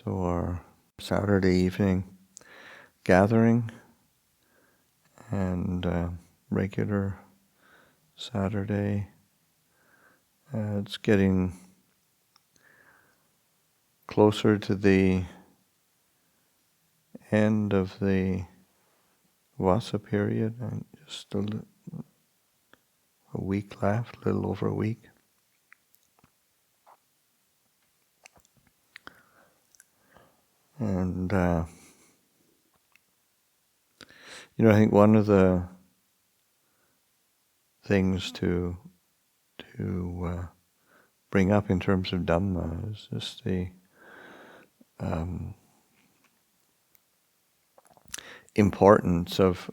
So our Saturday evening gathering and regular Saturday, it's getting closer to the end of the Vasa period, and just a week left, a little over a week. And I think one of the things to bring up in terms of Dhamma is just the importance of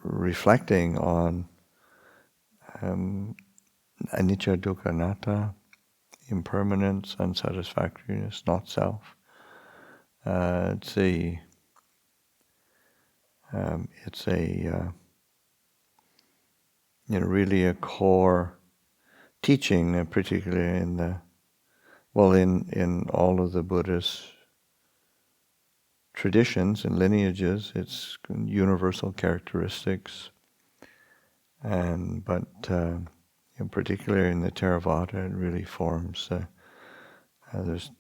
reflecting on anicca, dukkha, anatta, impermanence, unsatisfactoriness, not self. It's really a core teaching, particularly in all of the Buddhist traditions and lineages. It's universal characteristics, but in particular in the Theravada, it really forms. There's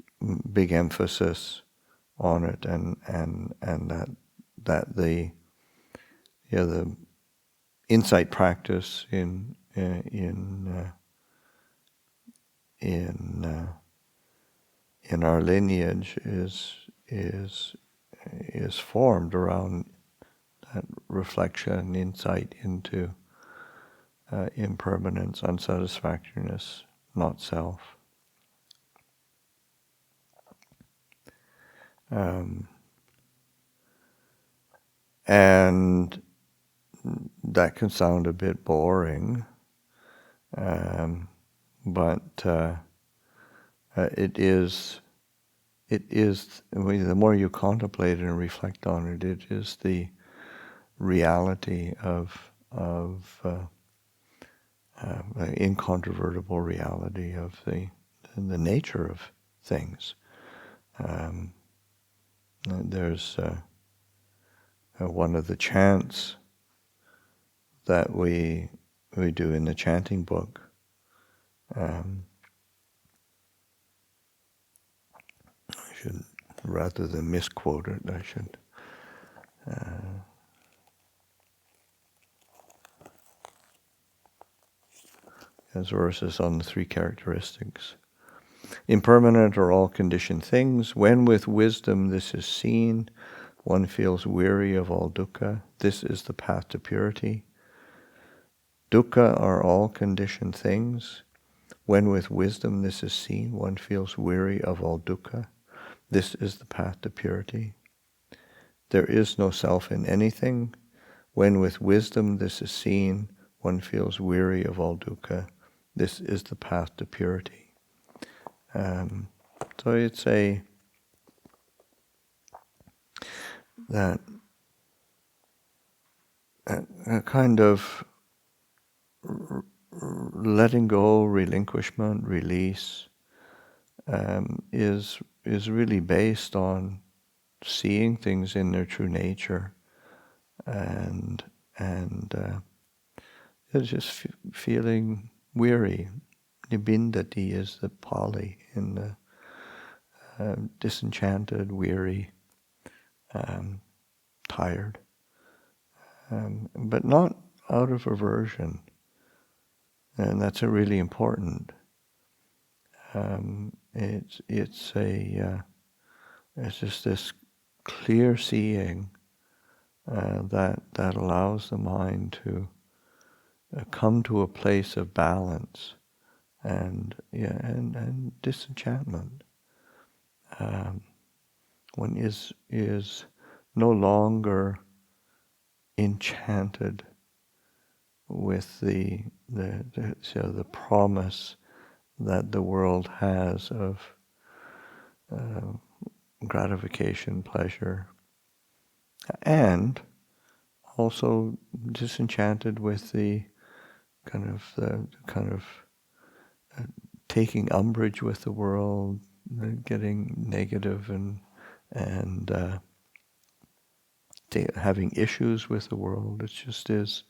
big emphasis on it, and that the insight practice in our lineage is formed around that reflection, insight into impermanence, unsatisfactoriness, not self. And that can sound a bit boring, but it is. The more you contemplate and reflect on it, it is the reality of incontrovertible reality of the nature of things. There's one of the chants that we do in the chanting book. I should, rather than misquote it, I should. As verses on the three characteristics. Impermanent are all conditioned things. When with wisdom this is seen, one feels weary of all dukkha. This is the path to purity. Dukkha are all conditioned things. When with wisdom this is seen, one feels weary of all dukkha. This is the path to purity. There is no self in anything. When with wisdom this is seen, one feels weary of all dukkha. This is the path to purity. So it's that a kind of letting go, relinquishment, release is really based on seeing things in their true nature, and it's just feeling weary. Nibindati is the Pali in the disenchanted, weary, tired, but not out of aversion, and that's a really important. It's just this clear seeing that allows the mind to come to a place of balance and disenchantment. One is no longer enchanted with the promise that the world has of gratification, pleasure, and also disenchanted with the kind of taking umbrage with the world, getting negative and having issues with the world. It just is.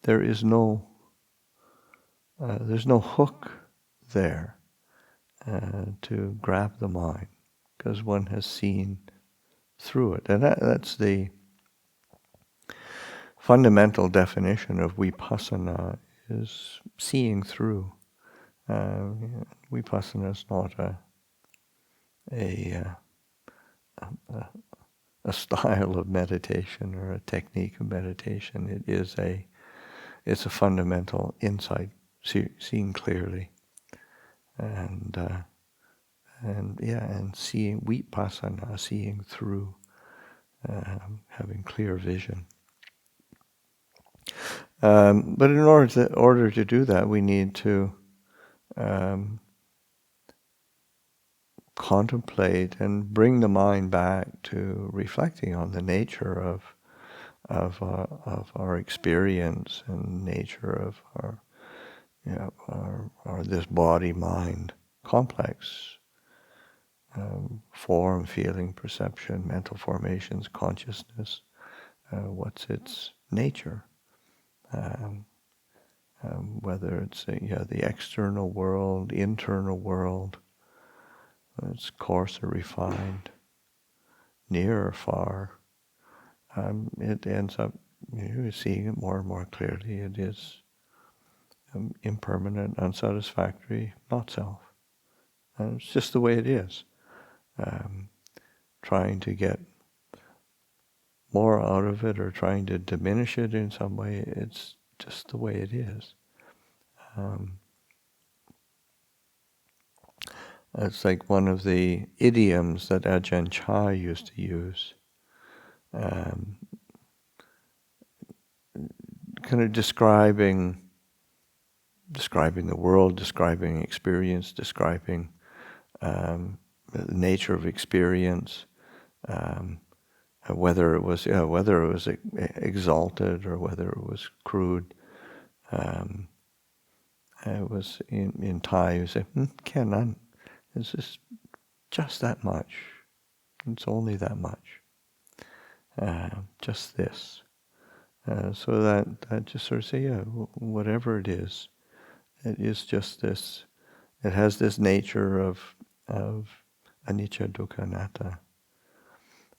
There is no. There's no hook there to grab the mind, because one has seen through it, and that's the fundamental definition of vipassana, is seeing through. Vipassana is not a style of meditation or a technique of meditation. It's a fundamental insight, seeing clearly, and seeing vipassana, seeing through, having clear vision. But in order to do that, we need to contemplate and bring the mind back to reflecting on the nature of our experience and nature of our this body-mind complex, form, feeling, perception, mental formations, consciousness. What's its nature? Whether it's the external world, internal world, it's coarse or refined, near or far. It ends up, seeing it more and more clearly. It is impermanent, unsatisfactory, not self. And it's just the way it is. Trying to get more out of it or trying to diminish it in some way, it's just the way it is. It's like one of the idioms that Ajahn Chah used to use, kind of describing the world, describing experience, describing the nature of experience, whether it was exalted or whether it was crude. It was in Thai. You say, canon. It's just that much. It's only that much. Just this. So that just sort of say, whatever it is just this. It has this nature of anicca, dukkha, anatta.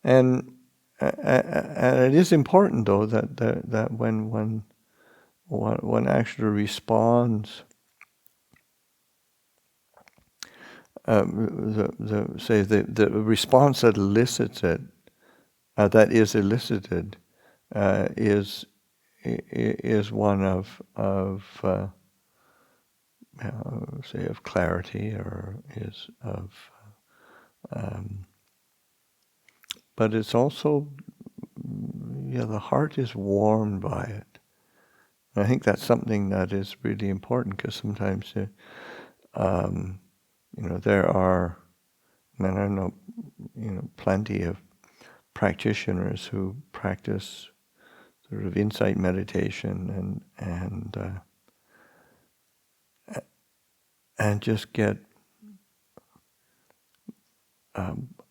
And it is important, though, that when one actually responds, the response that elicits it, that is elicited, is one of clarity, or is of, but it's also, the heart is warmed by it. And I think that's something that is really important, because sometimes, there are, I know, plenty of practitioners who practice sort of insight meditation and just get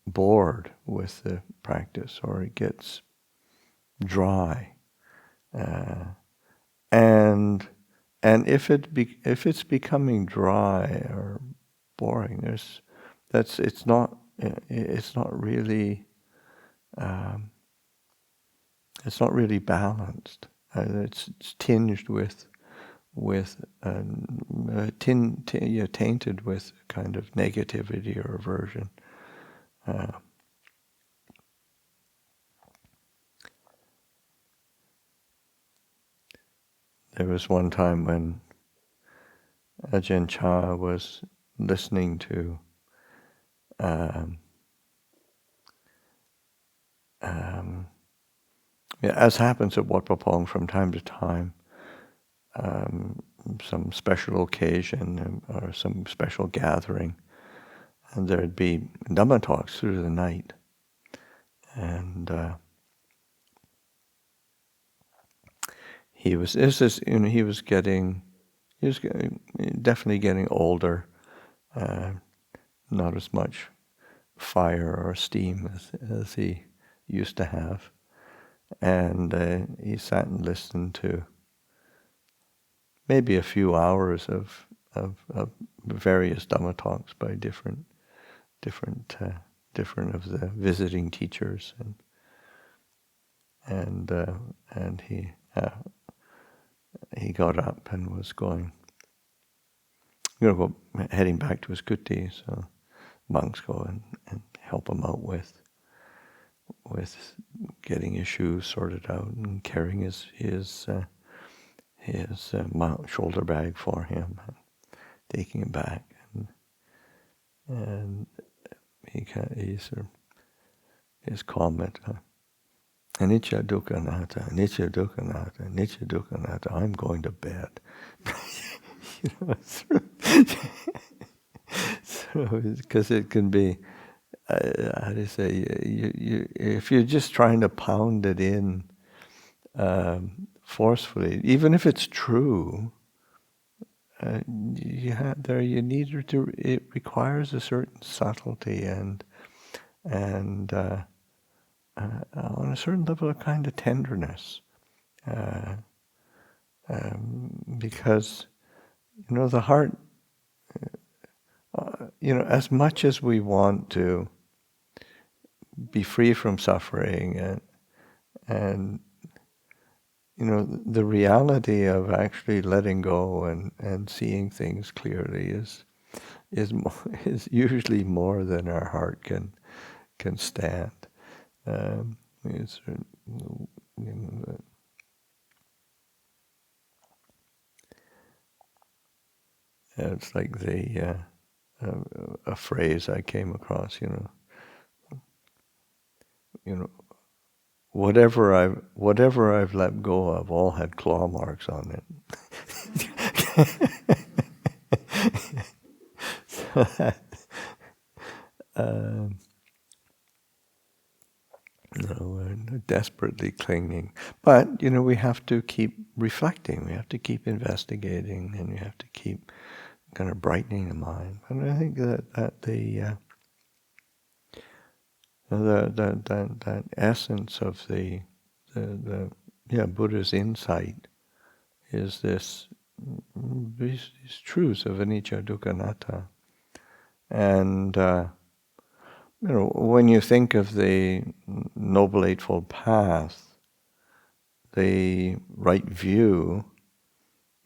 bored with the practice, or it gets dry, and if it's becoming dry or boring, it's not really balanced. It's tinged tainted with kind of negativity or aversion. There was one time when Ajahn Chah was listening to as happens at Wat Pah Pong from time to time, some special occasion or some special gathering, and there'd be Dhamma talks through the night, and he was definitely getting older, not as much fire or steam as he used to have. And he sat and listened to maybe a few hours of various Dhamma talks by different of the visiting teachers, and he got up and was heading back to his kuti. So monks go and help him out with getting his shoes sorted out and carrying his shoulder bag for him, and taking him back, and his comment, anicca dukkha anatta, anicca dukkha anatta, anicca dukkha anatta, I'm going to bed. So because it can be, how do you say, if you're just trying to pound it in forcefully, even if it's true, it requires a certain subtlety and on a certain level of kind of tenderness, because the heart, as much as we want to be free from suffering and the reality of actually letting go and seeing things clearly is usually more than our heart can stand. It's like a phrase I came across. Whatever I've let go of, all had claw marks on it. So that, we're desperately clinging. But, we have to keep reflecting, we have to keep investigating, and we have to keep kind of brightening the mind. And I think that that essence of the Buddha's insight is these truths of anicca, dukkha, anatta. And when you think of the Noble Eightfold Path, the right view,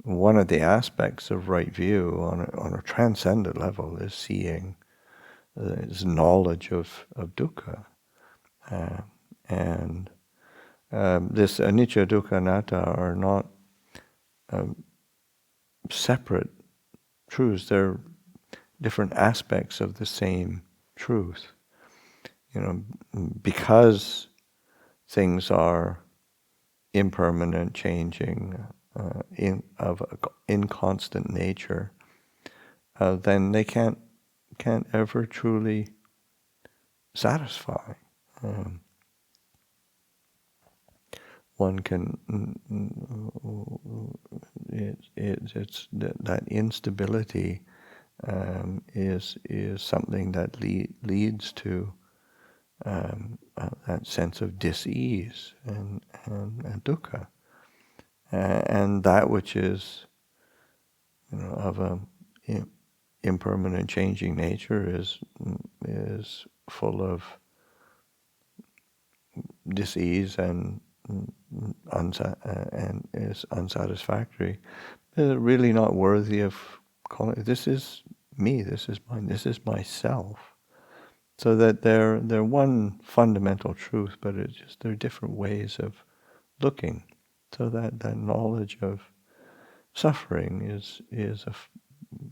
one of the aspects of right view on a transcendent level is seeing, is knowledge of dukkha. And this anicca, dukkha, anatta are not separate truths. They're different aspects of the same truth. Because things are impermanent, changing, of inconstant nature, then they can't ever truly satisfy. One can, it's that instability is something that leads to that sense of dis-ease and dukkha, and that which is of a impermanent, changing nature is full of dis-ease and is unsatisfactory. They're really not worthy of calling. This is me. This is mine. This is myself. So that they're one fundamental truth, but they're different ways of looking. So that knowledge of suffering is a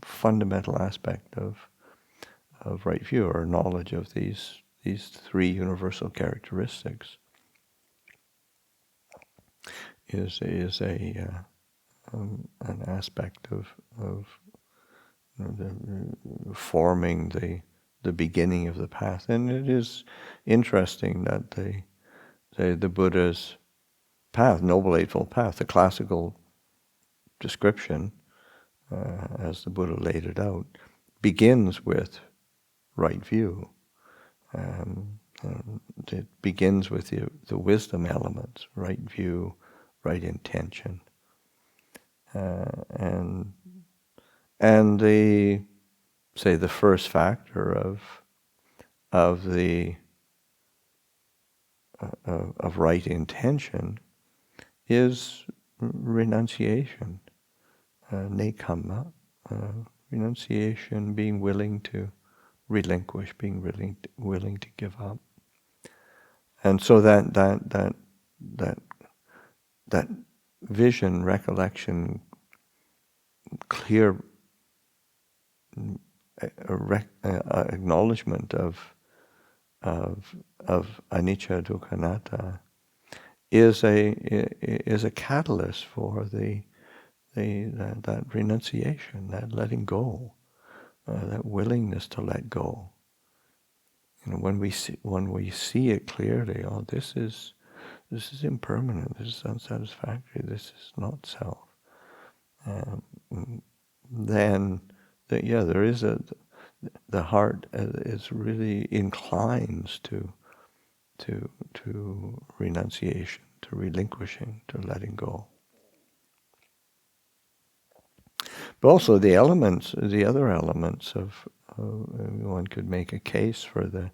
fundamental aspect of right view, or knowledge of these three universal characteristics is an aspect of forming the beginning of the path. And it is interesting that the Buddha's path, Noble Eightfold Path, the classical description, as the Buddha laid it out, begins with right view. It begins with the wisdom elements, right view, right intention, and the the first factor of the of right intention is renunciation, nekkhamma, renunciation, being willing to relinquish, being willing to give up. And so that vision, recollection, clear acknowledgement of anicca, dukkha, anatta is a catalyst for that renunciation, that letting go, that willingness to let go. When we see it clearly, oh, this is impermanent, this is unsatisfactory, this is not self. Then, there is the heart is really inclines to renunciation, to relinquishing, to letting go. But also the other elements of one could make a case for the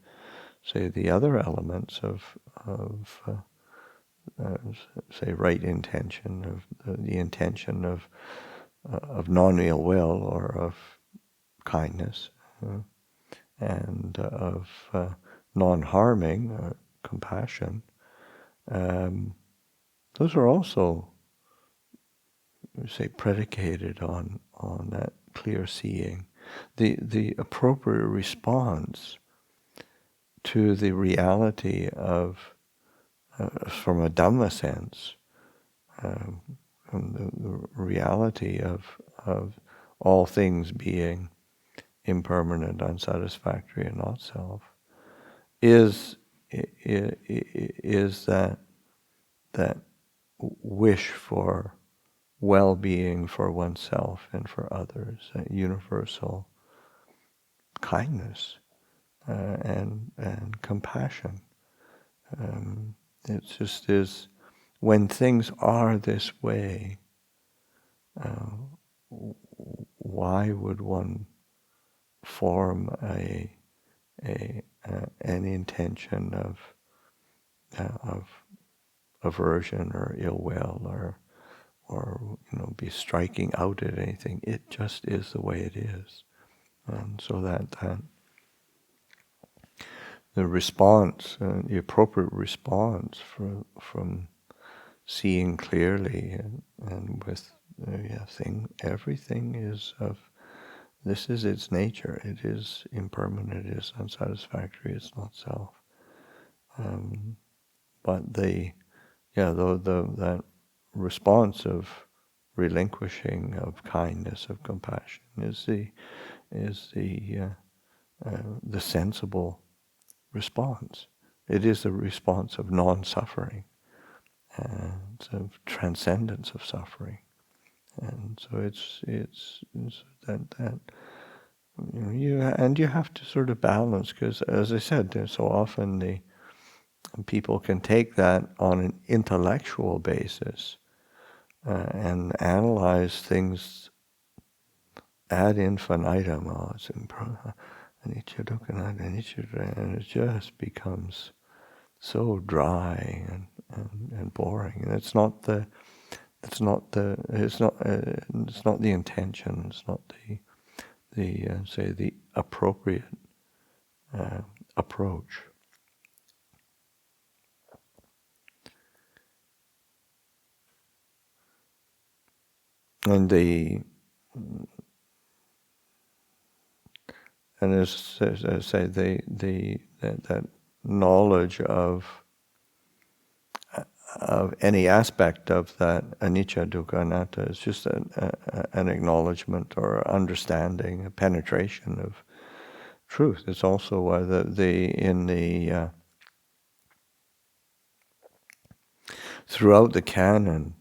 other elements of right intention, of the intention of non-ill will or of kindness, and of non-harming, compassion. Those are also, predicated on that clear seeing, the appropriate response to the reality of, from a Dhamma sense, from the reality of all things being impermanent, unsatisfactory, and not self, is that wish for well-being for oneself and for others, a universal kindness and compassion. It just is, when things are this way, why would one form an intention of aversion or ill will or be striking out at anything? It just is the way it is. And so that the response, the appropriate response from seeing clearly and with everything is of, this is its nature. It is impermanent. It is unsatisfactory. It's not self. But that response of relinquishing, of kindness, of compassion is the sensible response. It is the response of non-suffering and of transcendence of suffering. And so it's that you have to sort of balance, because as I said, so often people can take that on an intellectual basis and analyze things ad infinitum. Oh, it's anicca, dukkha, anatta, anicca, and it just becomes so dry and boring. And it's not the intention. It's not the appropriate approach. And as I say, that knowledge of any aspect of that anicca, dukkha, anatta is just an acknowledgement or understanding, a penetration of truth. It's also why throughout the canon,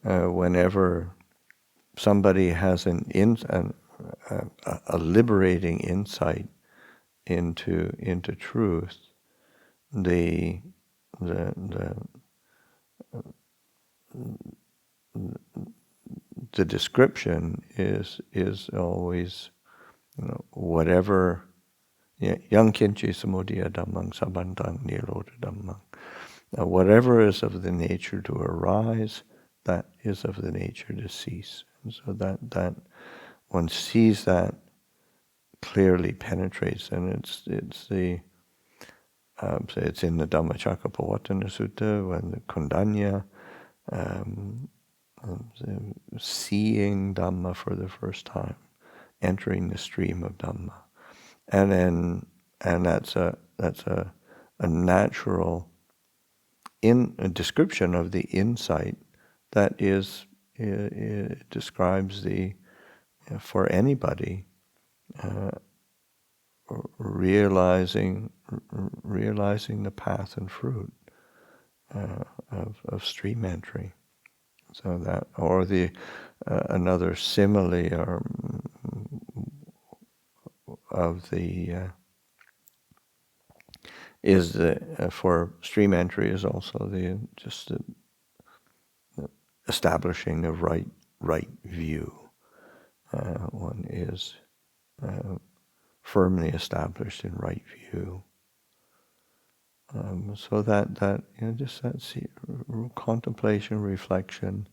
whenever somebody has a liberating insight into truth, the description is always, whatever. Yang kinchi samudaya dhammang sabandang nirodha dhammang. Whatever is of the nature to arise, that is of the nature to cease. And so that one sees that clearly penetrates, and it's the so it's in the Dhammacakkappavattana Sutta when the Kundanya, seeing Dhamma for the first time, entering the stream of Dhamma, and that's a natural a description of the insight that is it describes the for anybody realizing the path and fruit of stream entry. So that, or the another simile or of the is the for stream entry is also the establishing of right view. One is firmly established in right view. So that just that contemplation, reflection,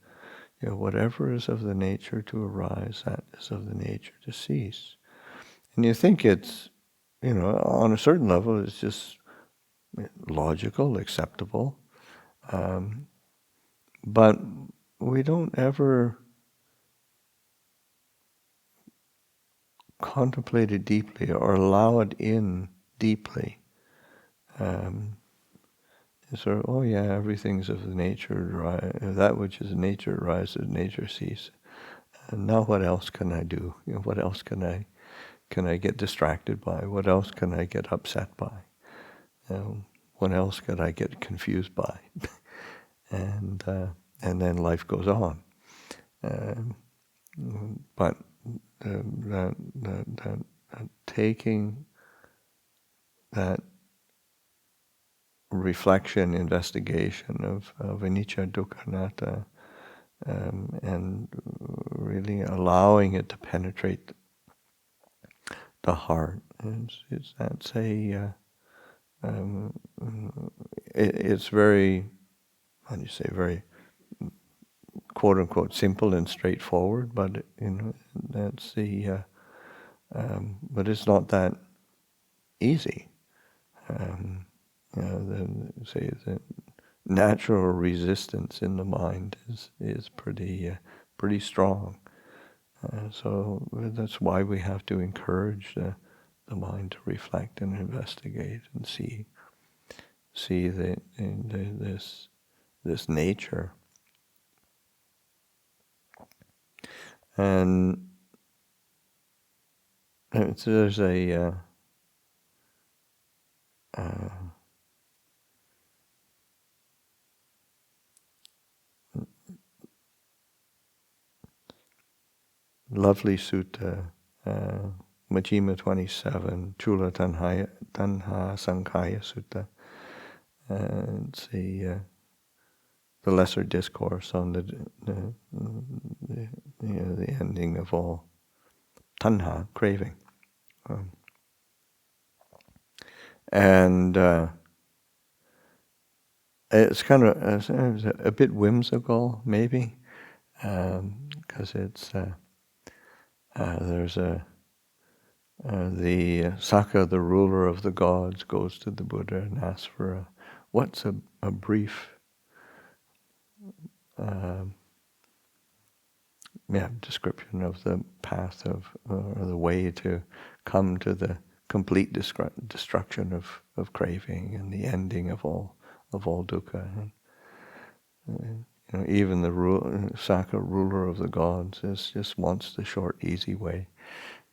whatever is of the nature to arise, that is of the nature to cease. And you think it's, on a certain level, it's just logical, acceptable, but we don't ever contemplate it deeply or allow it in deeply. So, everything's of the nature, that which is nature arises, nature ceases. And now what else can I do? What else can I get distracted by? What else can I get upset by? What else can I get confused by? And then life goes on. But that taking that reflection, investigation of anicca, dukkha, anatta, and really allowing it to penetrate the heart. It's very, how do you say, very quote unquote simple and straightforward, but that's the but it's not that easy. The natural resistance in the mind is pretty strong. So that's why we have to encourage the mind to reflect and investigate and see this nature. And there's a lovely sutta, Majjhima 27, Chula Tanha Sankhaya Sutta. It's the lesser discourse on the ending of all tanha, craving, and it's kind of a bit whimsical, maybe, because it's there's the Sakka, the ruler of the gods, goes to the Buddha and asks for what's a brief description of the path or the way to come to the complete destruction of craving and the ending of all dukkha. And, even the Sakka, ruler of the gods, just wants the short, easy way.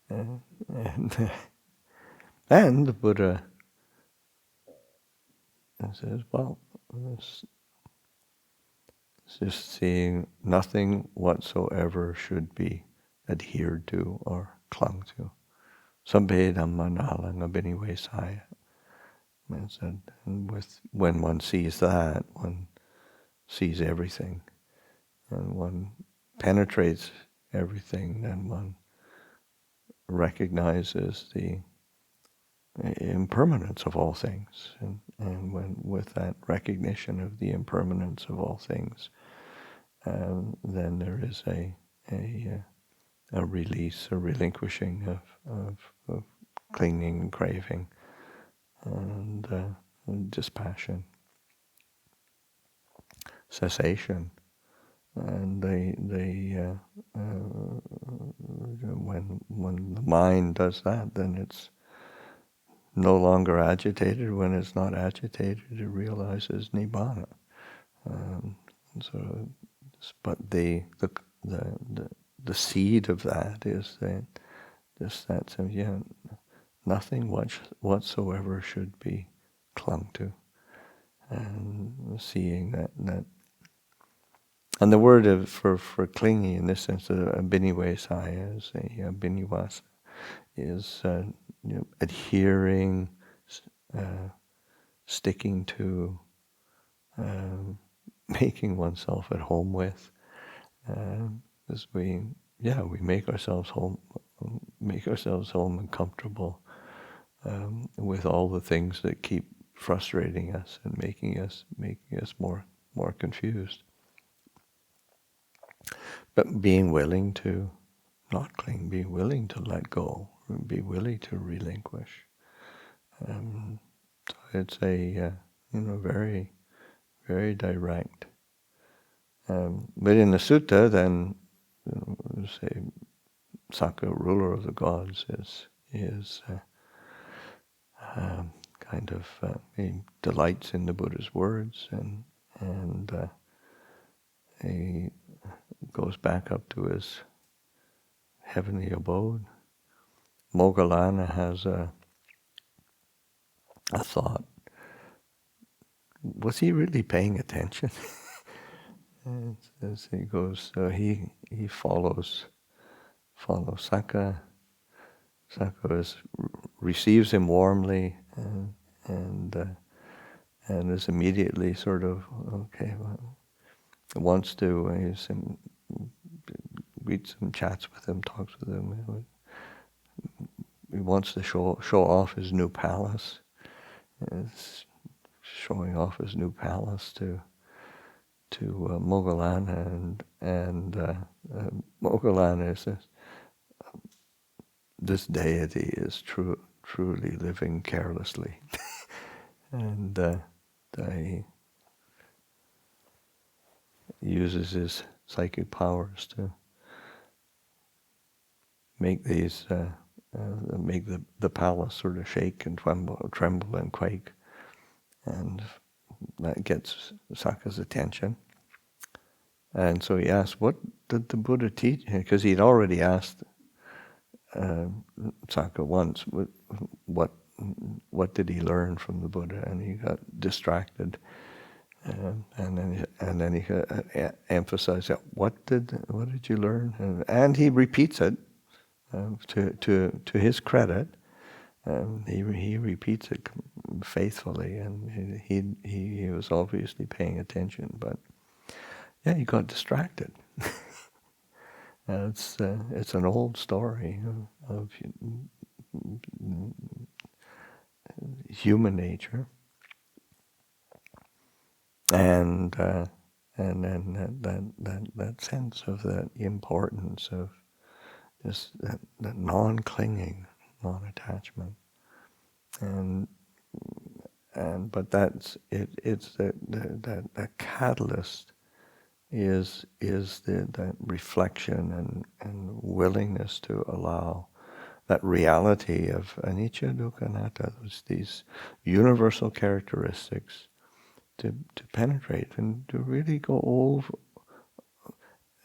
And the Buddha says, well, it's just seeing nothing whatsoever should be adhered to or clung to. Sabbe Dhamma Nalang Abhinive Saya. And when one sees that, one sees everything, and one penetrates everything, then one recognizes the impermanence of all things, and when with that recognition of the impermanence of all things, then there is a release, a relinquishing of clinging and craving, and dispassion, cessation. And when the mind does that, then it's no longer agitated. When it's not agitated, it realizes nibbana. But the seed of that is that just that nothing whatsoever should be clung to, and seeing that. And the word for clinging in this sense, abhinivesaya, is abhinivasa, is adhering, sticking to, making oneself at home with, as we make ourselves home and comfortable with all the things that keep frustrating us and making us more confused. But being willing to not cling, being willing to let go, be willing to relinquish. So it's a very, very direct. But in the sutta, then say Sakka, ruler of the gods, is kind of he delights in the Buddha's words, and he goes back up to his heavenly abode. Moggallana has a thought. Was he really paying attention? As he goes, he follows Sakka. Sakka receives him warmly, and is immediately sort of wants to greets him, chats with him, talks with him. He wants to show off his new palace. It's showing off his new palace to Moggallana, and Moggallana says, this deity is truly living carelessly, and he uses his psychic powers to make these make the palace sort of shake and tremble and quake, and that gets Sakka's attention. And so he asked, what did the Buddha teach? Because he'd already asked Sakka once, what did he learn from the Buddha? And he got distracted, and then he emphasized that what did you learn? And he repeats it to his credit. He repeats it faithfully, and he was obviously paying attention, but he got distracted. It's an old story of human nature, and then that sense of the importance of just that non-clinging, non-attachment, but that's it. It's the catalyst is the reflection and willingness to allow that reality of anicca, dukkha, anatta, these universal characteristics to penetrate and to really go over.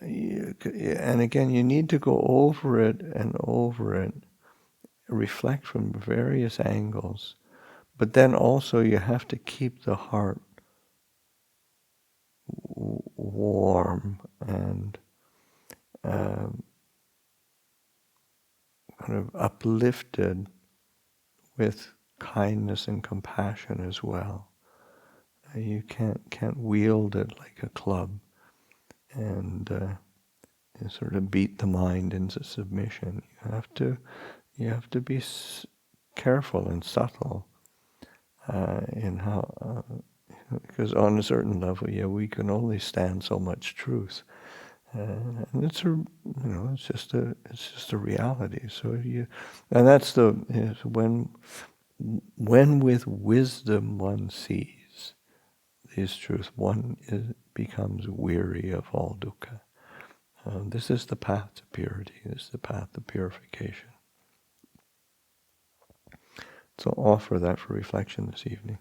And again, you need to go over it and over it, reflect from various angles, but then also you have to keep the heart warm and kind of uplifted with kindness and compassion as well. You can't wield it like a club and sort of beat the mind into submission. You have to be careful and subtle in how, because on a certain level, we can only stand so much truth, and it's it's just a reality. So and that's when with wisdom one sees this truth, one becomes weary of all dukkha. This is the path to purity. This is the path to purification. So offer that for reflection this evening.